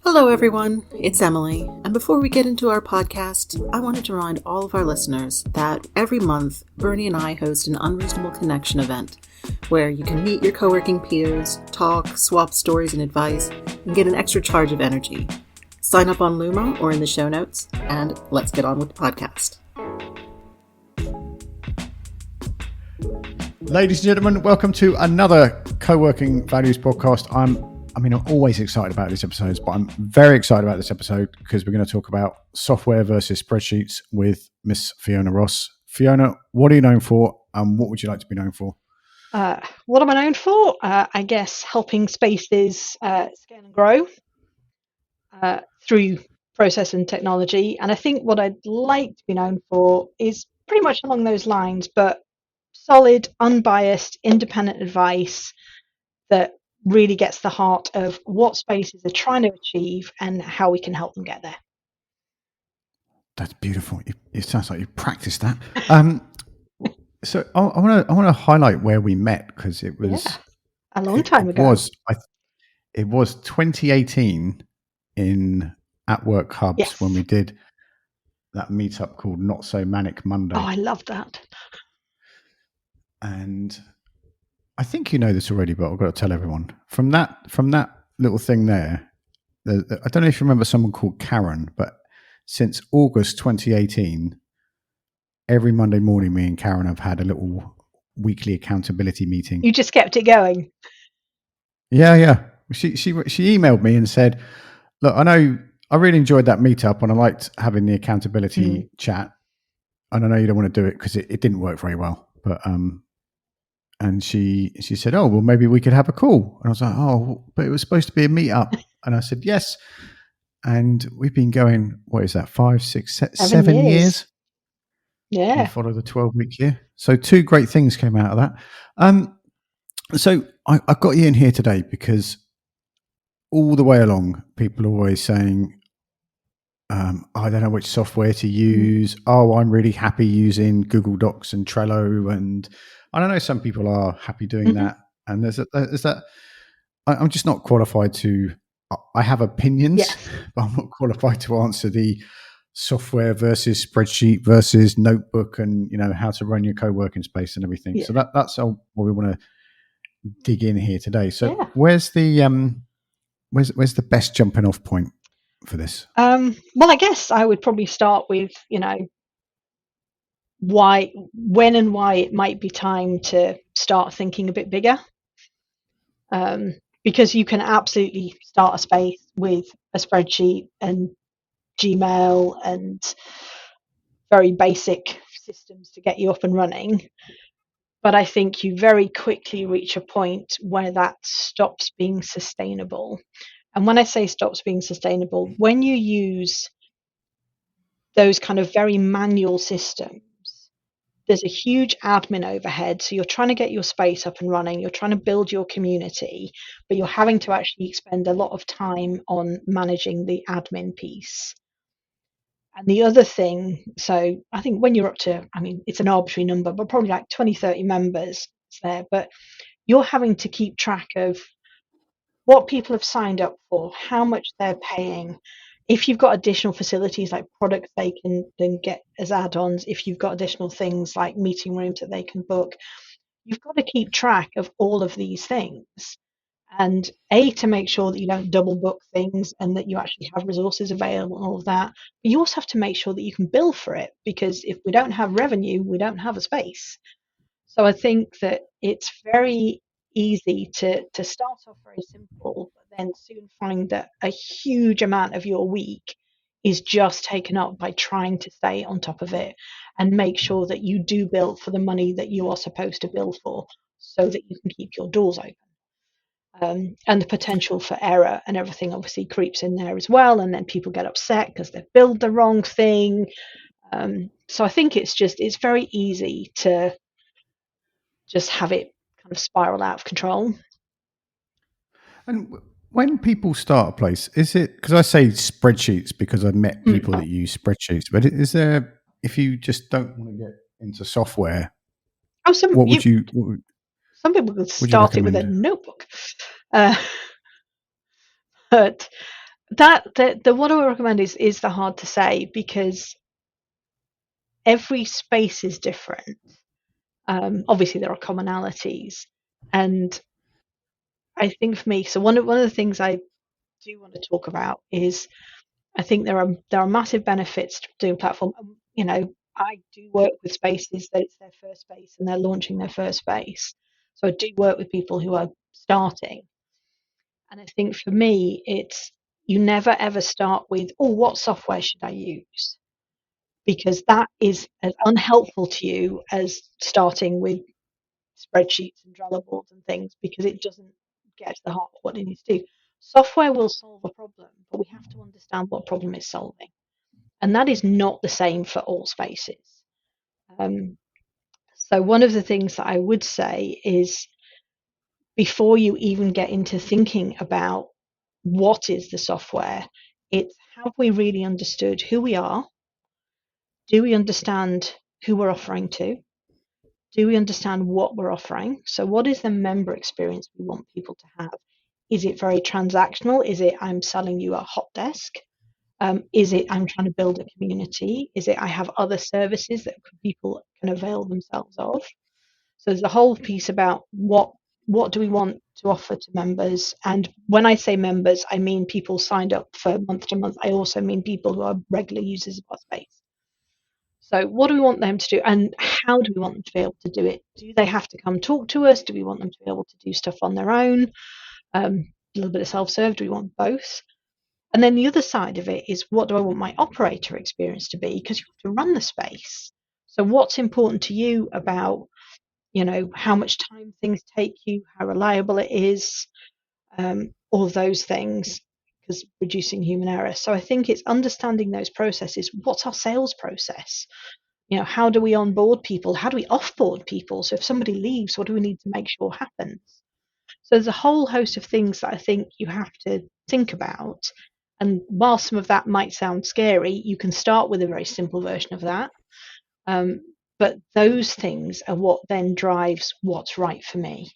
Hello everyone, it's Emily, and before we get into our podcast, I wanted to remind all of our listeners that every month, Bernie and I host an Unreasonable Connection event where you can meet your co-working peers, talk, swap stories and advice, and get an extra charge of energy. Sign up on Luma or in the show notes, and let's get on with the podcast. Ladies and gentlemen, welcome to another Co-working Values podcast. I'm always excited about these episodes, but I'm very excited about this episode because we're going to talk about software versus spreadsheets with Miss Fiona Ross. Fiona, what are you known for and what would you like to be known for? What am I known for? I guess helping spaces scale and grow through process and technology. And I think what I'd like to be known for is pretty much along those lines, but solid, unbiased, independent advice that really gets the heart of what spaces are trying to achieve and how we can help them get there. That's beautiful. It sounds like you practiced that. So I want to highlight where we met because it was a long time ago. It was 2018 in At Work Hubs when we did that meetup called Not So Manic Monday. Oh, I love that. And I think you know this already, but I've got to tell everyone. From that little thing there, I don't know if you remember someone called Karen, but since August 2018, every Monday morning, me and Karen have had a little weekly accountability meeting. You just kept it going. Yeah. She emailed me and said, "Look, I know I really enjoyed that meetup and I liked having the accountability chat, and I know you don't want to do it because it didn't work very well, but And she said, "Oh, well, maybe we could have a call." And I was like, "Oh, but it was supposed to be a meetup." And I said, "Yes." And we've been going, what is that, 5, 6, 7 years? Yeah. We follow the 12-week year. So 2 great things came out of that. So I got you in here today because all the way along, people are always saying, I don't know which software to use. Oh, I'm really happy using Google Docs and Trello. And I don't know, some people are happy doing that. And there's that. I'm just not qualified to, I have opinions, but I'm not qualified to answer the software versus spreadsheet versus notebook and, how to run your co-working space and everything. Yeah. So that's all what we want to dig in here today. So where's the best jumping off point for this? Well, I guess I would probably start with, when and why it might be time to start thinking a bit bigger. Because you can absolutely start a space with a spreadsheet and Gmail and very basic systems to get you up and running. But I think you very quickly reach a point where that stops being sustainable. And when I say stops being sustainable, when you use those kind of very manual systems, there's a huge admin overhead. So you're trying to get your space up and running, you're trying to build your community, but you're having to actually spend a lot of time on managing the admin piece. And the other thing, so I think when you're up to, it's an arbitrary number, but probably like 20, 30 members there, but you're having to keep track of what people have signed up for, how much they're paying. If you've got additional facilities like products they can then get as add-ons, if you've got additional things like meeting rooms that they can book, you've got to keep track of all of these things. And to make sure that you don't double book things and that you actually have resources available and all of that. But you also have to make sure that you can bill for it, because if we don't have revenue, we don't have a space. So I think that it's very easy to start off very simple, but then soon find that a huge amount of your week is just taken up by trying to stay on top of it and make sure that you do bill for the money that you are supposed to bill for so that you can keep your doors open. And the potential for error and everything obviously creeps in there as well, and then people get upset because they've billed the wrong thing. So I think it's very easy to just have it kind of spiral out of control. And when people start a place, is it, because I say spreadsheets because I've met people that use spreadsheets, but is there, if you just don't want to get into software, some people would start it with a notebook. But the what I would recommend is the hard to say, because every space is different. Obviously, there are commonalities, and I think for me, so one of the things I do want to talk about is, I think there are massive benefits to doing platform. I do work with spaces that it's their first space and they're launching their first space. So I do work with people who are starting, and I think for me, it's, you never ever start with, oh, what software should I use? Because that is as unhelpful to you as starting with spreadsheets and Trello boards and things, because it doesn't get to the heart of what it needs to do. Software will solve a problem, but we have to understand what problem it's solving. And that is not the same for all spaces. So one of the things that I would say is, before you even get into thinking about what is the software, it's, have we really understood who we are? Do we understand who we're offering to? Do we understand what we're offering? So what is the member experience we want people to have? Is it very transactional? Is it, I'm selling you a hot desk? Is it, I'm trying to build a community? Is it, I have other services that people can avail themselves of? So there's a whole piece about what do we want to offer to members. And when I say members, I mean people signed up for month to month. I also mean people who are regular users of our space. So what do we want them to do, and how do we want them to be able to do it? Do they have to come talk to us? Do we want them to be able to do stuff on their own? A little bit of self-serve. Do we want both? And then the other side of it is, what do I want my operator experience to be? Because you have to run the space. So what's important to you about, how much time things take you, how reliable it is, all of those things, because reducing human error. So I think it's understanding those processes. What's our sales process? How do we onboard people? How do we offboard people? So if somebody leaves, what do we need to make sure happens? So there's a whole host of things that I think you have to think about. And while some of that might sound scary, you can start with a very simple version of that. But those things are what then drives what's right for me.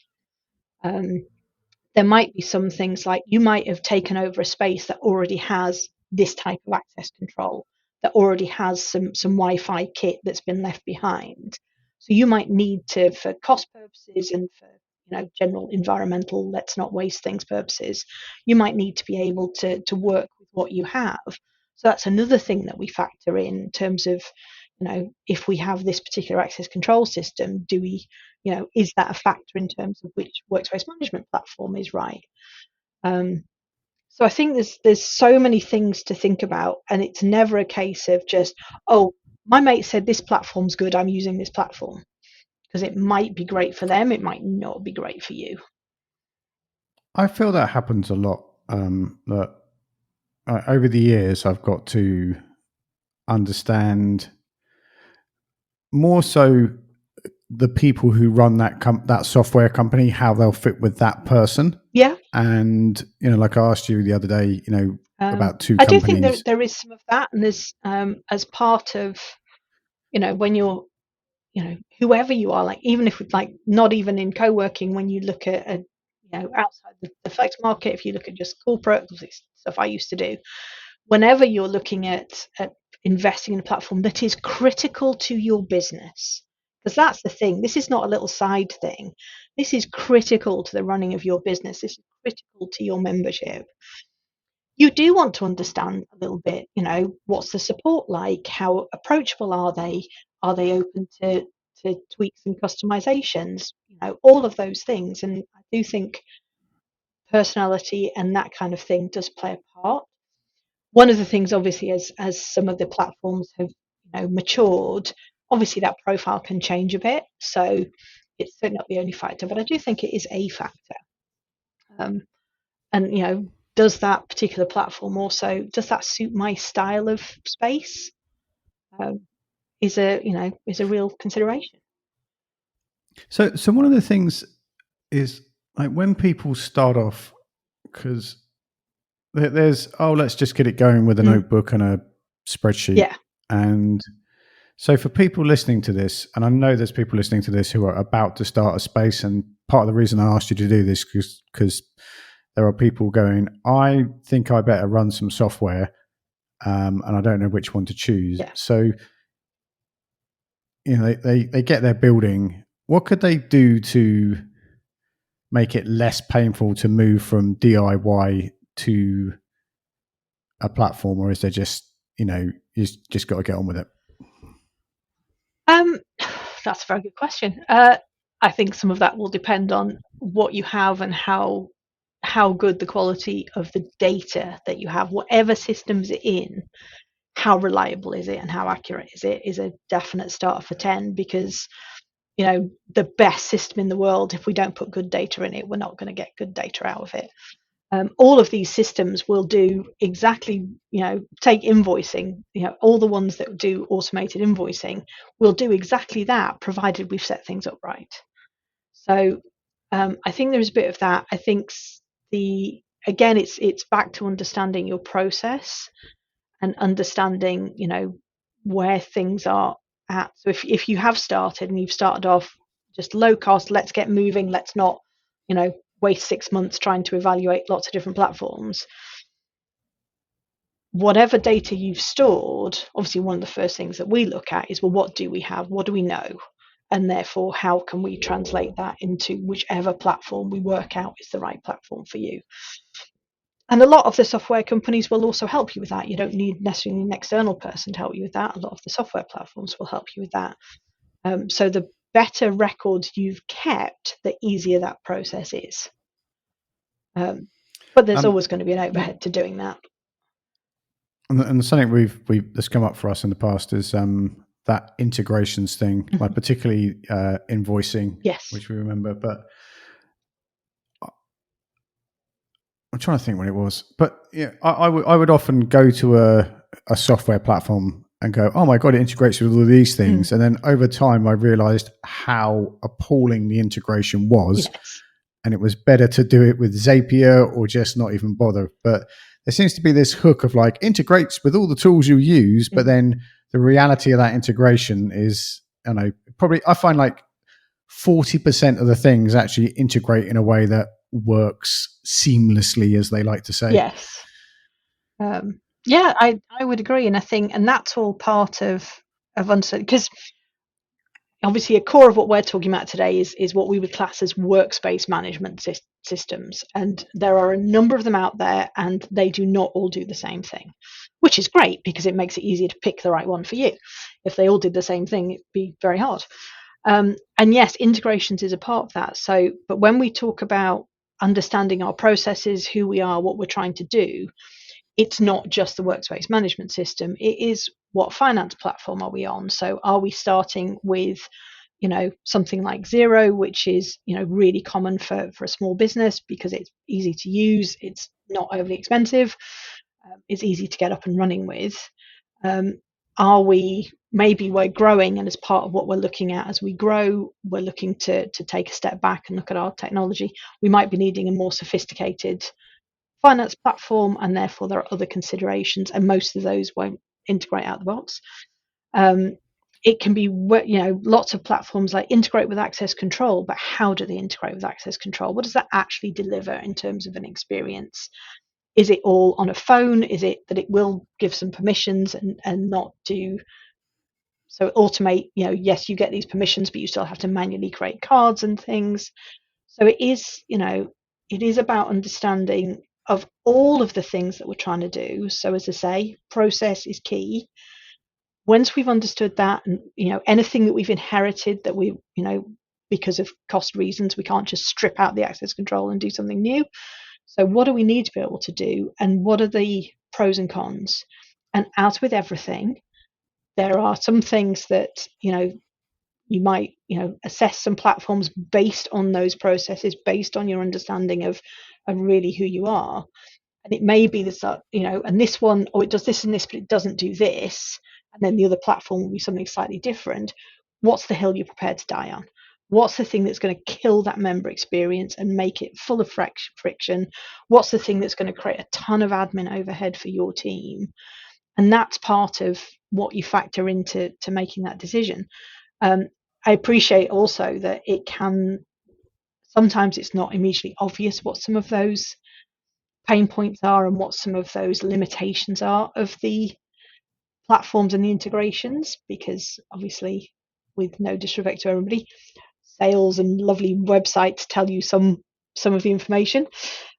There might be some things, like you might have taken over a space that already has this type of access control, that already has some Wi-Fi kit that's been left behind. So you might need to, for cost purposes and for general environmental, let's not waste things purposes, you might need to be able to work with what you have. So that's another thing that we factor in terms of, if we have this particular access control system, do we, is that a factor in terms of which workspace management platform is right? So I think there's so many things to think about, and it's never a case of just, oh, my mate said this platform's good, I'm using this platform. Because it might be great for them, it might not be great for you. I feel that happens a lot. That over the years, I've got to understand more so the people who run that software company, how they'll fit with that person. Yeah. And like I asked you the other day, about two I companies. do think there is some of that, and there's as part of when you're whoever you are, like even if like not even in co-working, when you look at outside the flex market, if you look at just corporate stuff I used to do, whenever you're looking at investing in a platform that is critical to your business, because that's the thing, this is not a little side thing, this is critical to the running of your business, this is critical to your membership. You do want to understand a little bit, what's the support like, how approachable are they open to tweaks and customizations, all of those things. And I do think personality and that kind of thing does play a part. One of the things, obviously, as some of the platforms have matured, obviously that profile can change a bit, so it's certainly not the only factor, but I do think it is a factor. And does that particular platform also, does that suit my style of space? Is a real consideration. So one of the things is, like, when people start off, because there's, let's just get it going with a notebook and a spreadsheet. Yeah. And so for people listening to this, and I know there's people listening to this who are about to start a space, and part of the reason I asked you to do this because there are people going, I think I better run some software, and I don't know which one to choose. Yeah. So, they get their building. What could they do to make it less painful to move from DIY to a platform, or is there just, you just got to get on with it? That's a very good question. I think some of that will depend on what you have and how good the quality of the data that you have, whatever systems it's in, how reliable is it and how accurate is it, is a definite starter for 10, because the best system in the world, if we don't put good data in it, we're not going to get good data out of it. All of these systems will do exactly, take invoicing, all the ones that do automated invoicing will do exactly that, provided we've set things up right. So I think there's a bit of that. I think again, it's back to understanding your process and understanding, where things are at. So if you have started and you've started off just low cost, let's get moving, let's not, waste 6 months trying to evaluate lots of different platforms. Whatever data you've stored, obviously one of the first things that we look at is, well, what do we have? What do we know? And therefore, how can we translate that into whichever platform we work out is the right platform for you? And a lot of the software companies will also help you with that. You don't need necessarily an external person to help you with that. A lot of the software platforms will help you with that. So the better records you've kept, the easier that process is. But there's always going to be an overhead to doing that. And something that's come up for us in the past is that integrations thing, like particularly invoicing, yes, which we remember. But I'm trying to think when it was. But yeah, I would often go to a software platform and go, oh my God, it integrates with all of these things. And then over time, I realized how appalling the integration was. Yes. And it was better to do it with Zapier or just not even bother. But there seems to be this hook of like integrates with all the tools you use, but then the reality of that integration is, probably I find like 40% of the things actually integrate in a way that works seamlessly, as they like to say. Yes. Yeah, I would agree. And I think, and that's all part of understanding, because obviously a core of what we're talking about today is what we would class as workspace management systems. And there are a number of them out there, and they do not all do the same thing, which is great because it makes it easier to pick the right one for you. If they all did the same thing, it'd be very hard. And yes, integrations is a part of that. So, but when we talk about understanding our processes, who we are, what we're trying to do, it's not just the workspace management system. It is, what finance platform are we on? So are we starting with, something like Xero, which is, really common for a small business because it's easy to use, it's not overly expensive, it's easy to get up and running with. Maybe we're growing, and as part of what we're looking at as we grow, we're looking to take a step back and look at our technology. We might be needing a more sophisticated finance platform, and therefore there are other considerations, and most of those won't integrate out the box. It can be, lots of platforms like integrate with access control, but how do they integrate with access control? What does that actually deliver in terms of an experience? Is it all on a phone? Is it that it will give some permissions and not do, so automate, yes, you get these permissions, but you still have to manually create cards and things. So it is, it is about understanding of all of the things that we're trying to do. So as I say, process is key. Once we've understood that, and anything that we've inherited that we, because of cost reasons, we can't just strip out the access control and do something new. So what do we need to be able to do, and what are the pros and cons? And as with everything, there are some things that you might assess some platforms based on those processes, based on your understanding of really who you are. And it may be this, and this one, or it does this and this, but it doesn't do this. And then the other platform will be something slightly different. What's the hill you're prepared to die on? What's the thing that's going to kill that member experience and make it full of friction? What's the thing that's going to create a ton of admin overhead for your team? And that's part of what you factor into making that decision. I appreciate also that it can, sometimes it's not immediately obvious what some of those pain points are and what some of those limitations are of the platforms and the integrations, because obviously, with no disrespect to everybody, sales and lovely websites tell you some of the information,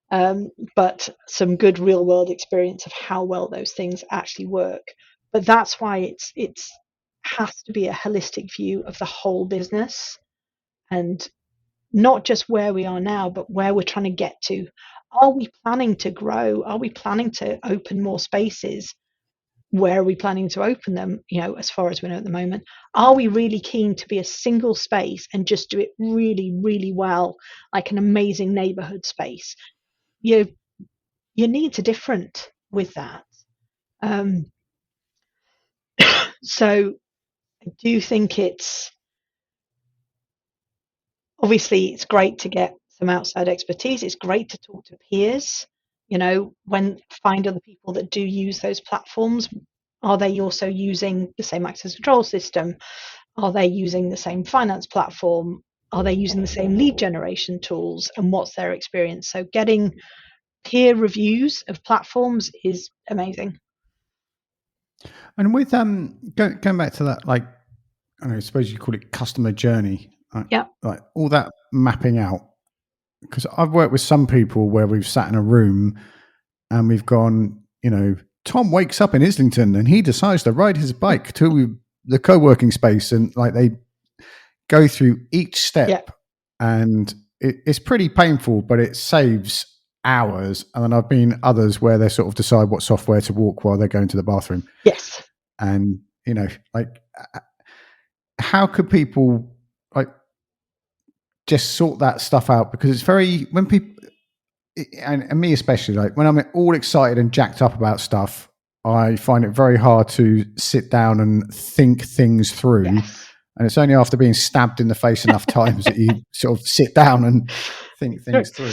but some good real world experience of how well those things actually work. But that's why it's has to be a holistic view of the whole business, and not just where we are now, but where we're trying to get to. Are we planning to grow? Are we planning to open more spaces? Where are we planning to open them? As far as we know at the moment, are we really keen to be a single space and just do it really, really well, like an amazing neighborhood space? Your needs are different with that. So I do think it's great to get some outside expertise. It's great to talk to peers, find other people that do use those platforms. Are they also using the same access control system? Are they using the same finance platform? Are they using the same lead generation tools? And what's their experience? So getting peer reviews of platforms is amazing. And with going back to that, like, I suppose you call it customer journey. Yeah. Like all that mapping out. Because I've worked with some people where we've sat in a room and we've gone, Tom wakes up in Islington and he decides to ride his bike to the co-working space, and like they go through each step, and it's pretty painful, but it saves hours. And then I've been others where they sort of decide what software to walk while they're going to the bathroom. Yes. And, like, how could people like just sort that stuff out? Because it's very, when people, and me especially, like when I'm all excited and jacked up about stuff, I find it very hard to sit down and think things through. Yes. And it's only after being stabbed in the face enough times that you sort of sit down and think things through.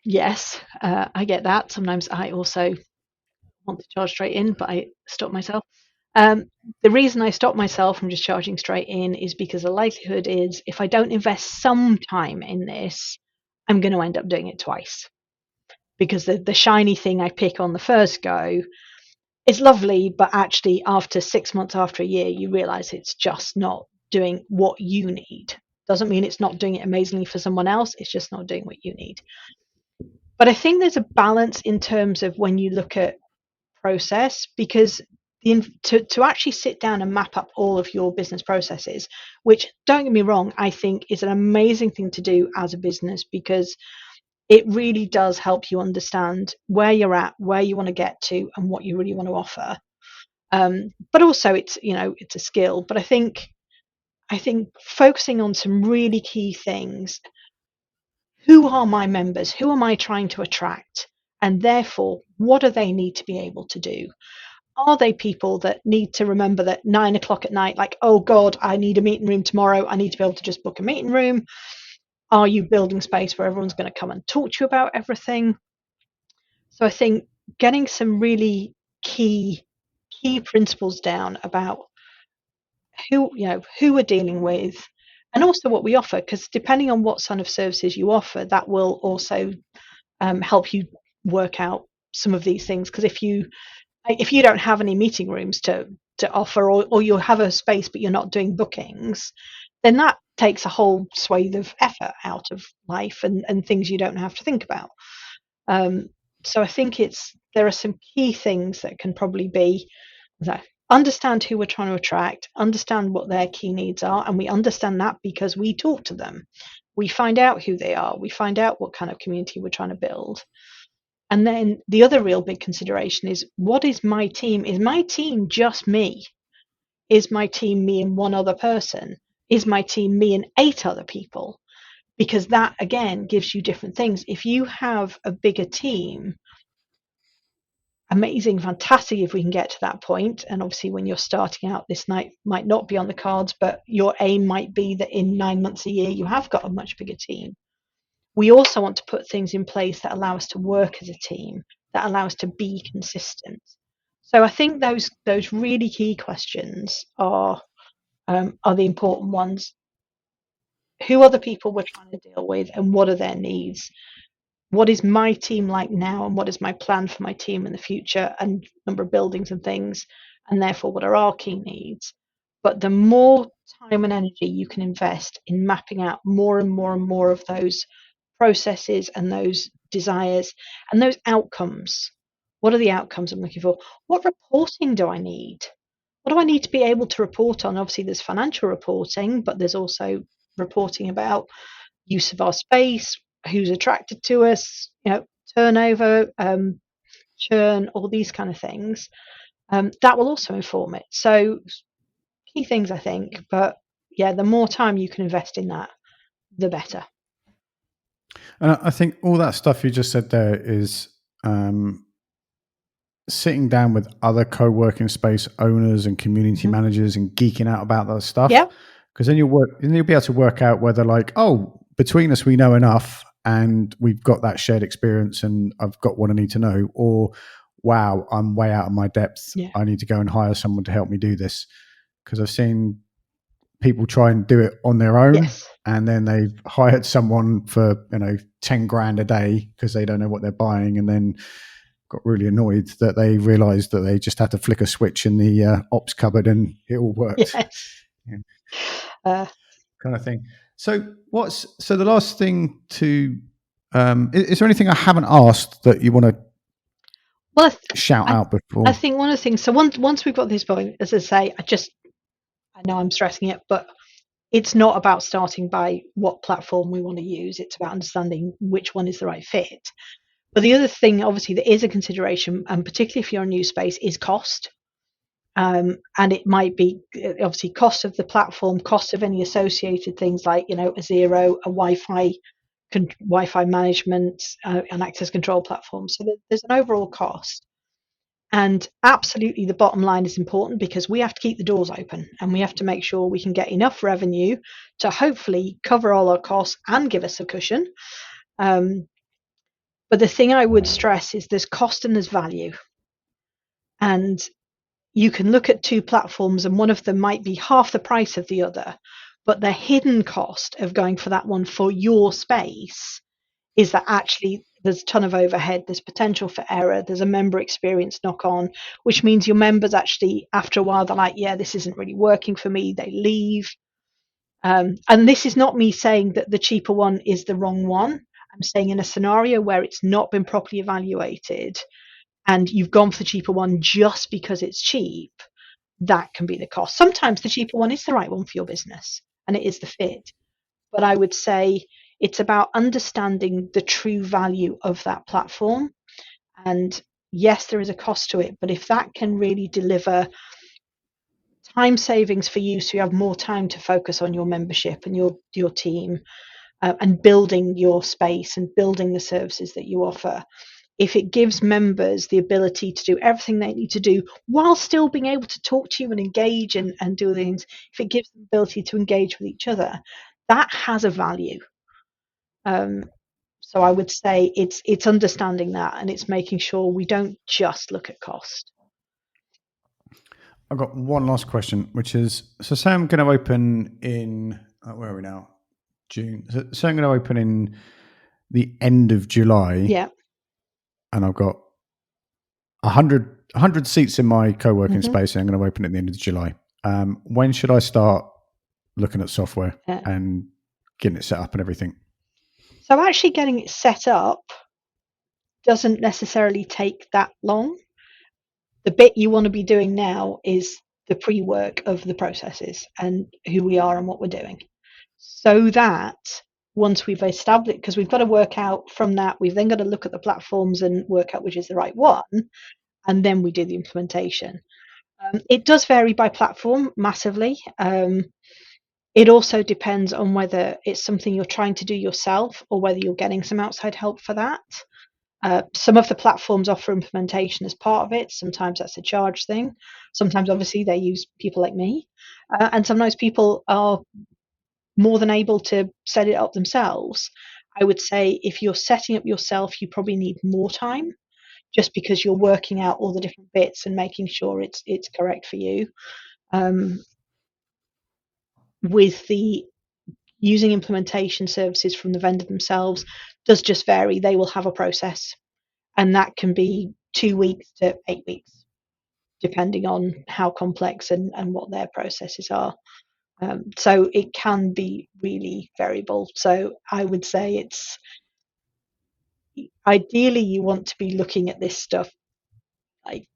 Yes, I get that. Sometimes I also want to charge straight in, but I stop myself. The reason I stop myself from just charging straight in is because the likelihood is if I don't invest some time in this, I'm going to end up doing it twice. Because the shiny thing I pick on the first go is lovely, but actually after 6 months, after a year, you realize it's just not doing what you need. Doesn't mean it's not doing it amazingly for someone else. It's just not doing what you need. But I think there's a balance in terms of when you look at process, because to actually sit down and map up all of your business processes, which, don't get me wrong, I think is an amazing thing to do as a business, because it really does help you understand where you're at, where you want to get to, and what you really want to offer. But also it's a skill. But I think focusing on some really key things. Who are my members? Who am I trying to attract? And therefore, what do they need to be able to do? Are they people that need to remember that 9 o'clock at night, like, oh God, I need a meeting room tomorrow, I need to be able to just book a meeting room? Are you building space where everyone's going to come and talk to you about everything? So I think getting some really key principles down about who we're dealing with, and also what we offer, because depending on what sort of services you offer, that will also help you work out some of these things. Because if you don't have any meeting rooms to offer, or you have a space but you're not doing bookings, then that takes a whole swathe of effort out of life and things you don't have to think about. So I think there are some key things that can probably be understand who we're trying to attract, understand what their key needs are, and we understand that because we talk to them. We find out who they are. We find out what kind of community we're trying to build. And then the other real big consideration is, what is my team? Is my team just me? Is my team me and one other person? Is my team me and 8 other people? Because that, again, gives you different things. If you have a bigger team, amazing, fantastic if we can get to that point. And obviously when you're starting out, this night might not be on the cards, but your aim might be that in 9 months, a year, you have got a much bigger team. We also want to put things in place that allow us to work as a team, that allow us to be consistent. So I think those really key questions are the important ones. Who are the people we're trying to deal with, and what are their needs? what is my team like now, and what is my plan for my team in the future, and number of buildings and things, and therefore what are our key needs. But the more time and energy you can invest in mapping out more and more and more of those processes and those desires and those outcomes. What are the outcomes I'm looking for? What reporting do I need? What do I need to be able to report on? Obviously, there's financial reporting, but there's also reporting about use of our space, who's attracted to us, turnover, churn, all these kind of things. That will also inform it. So key things, I think. But yeah, the more time you can invest in that, the better. And I think all that stuff you just said there is sitting down with other co-working space owners and community managers and geeking out about that stuff. Yeah. Because then you'll be able to work out whether, like, oh, between us we know enough and we've got that shared experience and I've got what I need to know, or wow, I'm way out of my depth. Yeah. I need to go and hire someone to help me do this. Because I've seen people try and do it on their own. Yes. And then they've hired someone for, 10 grand a day because they don't know what they're buying, and then got really annoyed that they realized that they just had to flick a switch in the ops cupboard and it all worked. Yes. Yeah. Kind of thing. So the last thing to, is there anything I haven't asked that you want to shout out before? I think one of the things, so once we've got this point, as I say, I know I'm stressing it, but it's not about starting by what platform we want to use. It's about understanding which one is the right fit. But the other thing, obviously, that is a consideration, and particularly if you're a new space, is cost. And it might be obviously cost of the platform, cost of any associated things like, a Xero, a Wi-Fi management, and access control platform. So there's an overall cost. And absolutely, the bottom line is important because we have to keep the doors open and we have to make sure we can get enough revenue to hopefully cover all our costs and give us a cushion. But the thing I would stress is there's cost and there's value. And you can look at two platforms and one of them might be half the price of the other, but the hidden cost of going for that one for your space is that actually there's a ton of overhead, there's potential for error, there's a member experience knock on, which means your members actually, after a while, they're like, yeah, this isn't really working for me, they leave. And this is not me saying that the cheaper one is the wrong one. I'm saying in a scenario where it's not been properly evaluated and you've gone for the cheaper one just because it's cheap, that can be the cost. Sometimes the cheaper one is the right one for your business and it is the fit. But I would say it's about understanding the true value of that platform. And yes, there is a cost to it, but if that can really deliver time savings for you, so you have more time to focus on your membership and your team, and building your space and building the services that you offer, if it gives members the ability to do everything they need to do while still being able to talk to you and engage and do things, if it gives them the ability to engage with each other, that has a value. So I would say it's understanding that, and it's making sure we don't just look at cost. I've got one last question, which is, so say I'm going to open in, where are we now? June. So I'm going to open in the end of July. Yeah. And I've got 100 seats in my co-working space, and I'm going to open at the end of July. When should I start looking at software and getting it set up and everything? So actually getting it set up doesn't necessarily take that long. The bit you want to be doing now is the pre-work of the processes and who we are and what we're doing. So that once we've established, because we've got to work out from that, we've then got to look at the platforms and work out which is the right one, and then we do the implementation. It does vary by platform massively. It also depends on whether it's something you're trying to do yourself or whether you're getting some outside help for that. Some of the platforms offer implementation as part of it. Sometimes that's a charge thing. Sometimes, obviously, they use people like me. And sometimes people are more than able to set it up themselves. I would say if you're setting up yourself, you probably need more time just because you're working out all the different bits and making sure it's correct for you. With the using implementation services from the vendor themselves does just vary. They will have a process, and that can be 2 weeks to 8 weeks, depending on how complex and what their processes are. So it can be really variable. So I would say it's ideally you want to be looking at this stuff like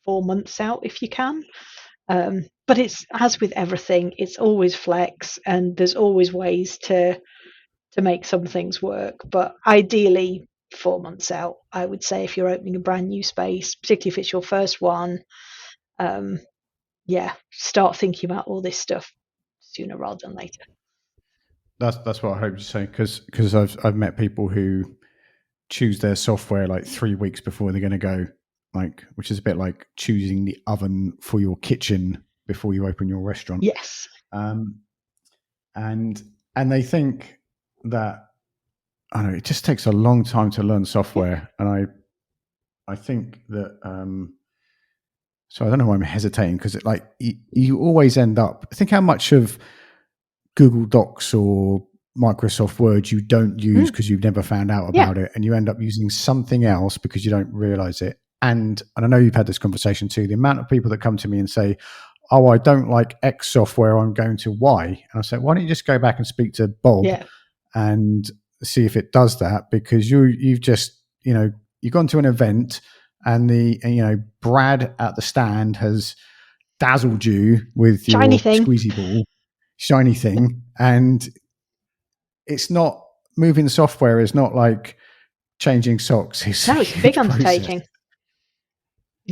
4 months out if you can. But it's, as with everything, it's always flex, and there's always ways to make some things work. But ideally 4 months out, I would say, if you're opening a brand new space, particularly if it's your first one, start thinking about all this stuff sooner rather than later. That's what I hope to say, because I've met people who choose their software like 3 weeks before they're going to go, like, which is a bit like choosing the oven for your kitchen before you open your restaurant. Yes. And they think that, I don't know, it just takes a long time to learn software, and I think that so I don't know why I'm hesitating, because it, like, you always end up, think how much of Google Docs or Microsoft Word you don't use because you've never found out about it, and you end up using something else because you don't realize it. And I know you've had this conversation too, the amount of people that come to me and say, oh, I don't like X software, I'm going to Y. And I say, why don't you just go back and speak to Bob and see if it does that? Because you've just, you've gone to an event, and Brad at the stand has dazzled you with your squeezy ball, shiny thing, and it's not, moving software is not like changing socks. It's a big undertaking.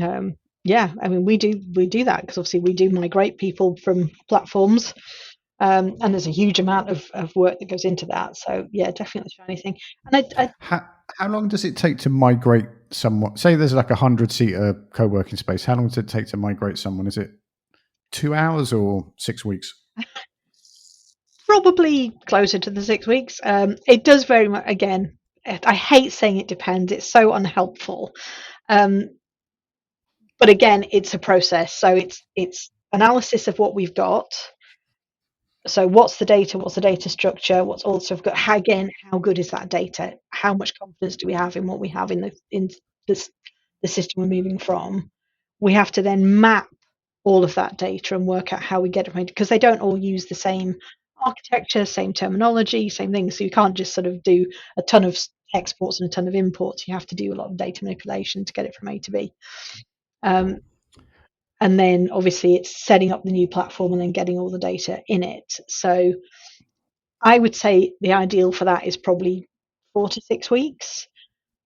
I mean, we do that because obviously we do migrate people from platforms, and there's a huge amount of work that goes into that. So yeah, definitely shiny thing. And how long does it take to migrate someone? Say there's like 100-seater co-working space. How long does it take to migrate someone? Is it 2 hours or 6 weeks? Probably closer to the 6 weeks. It does very much. Again, I hate saying it depends. It's so unhelpful. But again, it's a process. So it's analysis of what we've got. So what's the data? What's the data structure? What's also got? How good is that data? How much confidence do we have in what we have in the system we're moving from? We have to then map all of that data and work out how we get it right, because they don't all use the same architecture, same terminology, same things. So you can't just sort of do a ton of exports and a ton of imports. You have to do a lot of data manipulation to get it from A to B. And then obviously it's setting up the new platform and then getting all the data in it. So I would say the ideal for that is probably 4 to 6 weeks.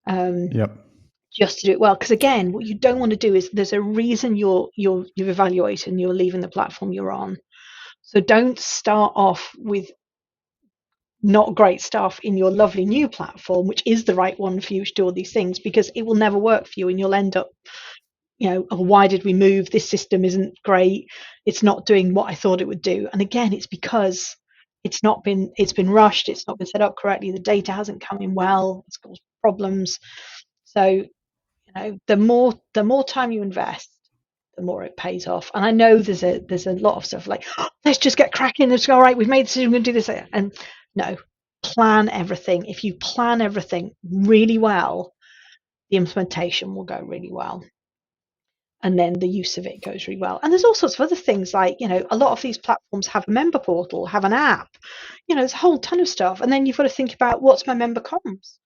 Just to do it well, because again, what you don't want to do is, there's a reason you've evaluated and you're leaving the platform you're on. So don't start off with not great stuff in your lovely new platform, which is the right one for you to do all these things, because it will never work for you, and you'll end up, why did we move? This system isn't great. It's not doing what I thought it would do. And again, it's because it's been rushed. It's not been set up correctly. The data hasn't come in well. It's caused problems. So, the more time you invest, the more it pays off. And I know there's a lot of stuff like, let's just get cracking. Let's go, all right, we've made the decision, we're going to do this. And no, plan everything. If you plan everything really well, the implementation will go really well. And then the use of it goes really well. And there's all sorts of other things like, a lot of these platforms have a member portal, have an app, there's a whole ton of stuff. And then you've got to think about, what's my member comms?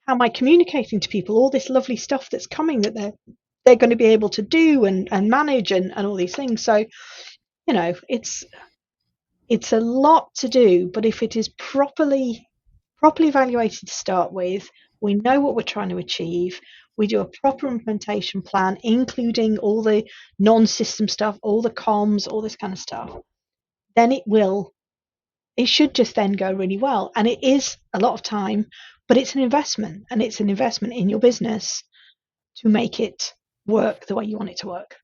How am I communicating to people? All this lovely stuff that's coming that they're going to be able to do and manage and all these things. So, it's a lot to do, but if it is properly evaluated to start with, we know what we're trying to achieve. We do a proper implementation plan, including all the non-system stuff, all the comms, all this kind of stuff. Then it should just then go really well. And it is a lot of time, but it's an investment, and it's an investment in your business to make it work the way you want it to work.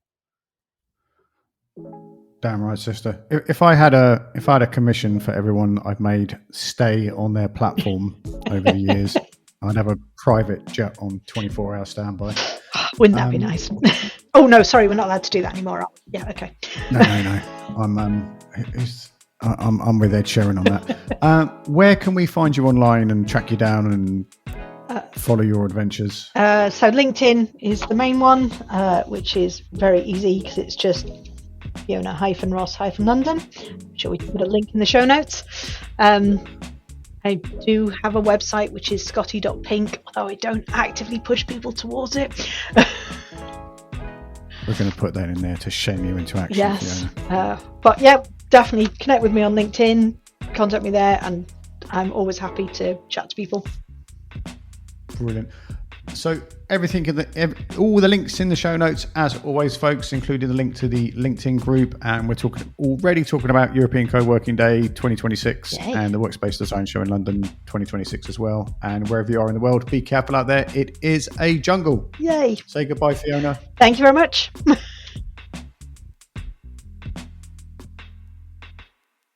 Damn right, sister. If I had a commission for everyone I've made stay on their platform over the years, I'd have a private jet on 24-hour standby. Wouldn't that be nice? Oh no, sorry, we're not allowed to do that anymore. Yeah, okay. No. I'm with Ed Sheeran on that. Where can we find you online and track you down and follow your adventures? So LinkedIn is the main one, which is very easy because it's just Fiona-Ross-London. I'm sure we can put a link in the show notes. I do have a website, which is scotty.pink, although I don't actively push people towards it. We're going to put that in there to shame you into action. Yes. But yeah, definitely connect with me on LinkedIn, contact me there, and I'm always happy to chat to people. Brilliant. So everything all the links in the show notes, as always, folks, including the link to the LinkedIn group, and we're already talking about European Co-working Day 2026. Yay. And the Workspace Design Show in London 2026 as well. And wherever you are in the world, be careful out there. It is a jungle. Yay! Say goodbye, Fiona. Thank you very much.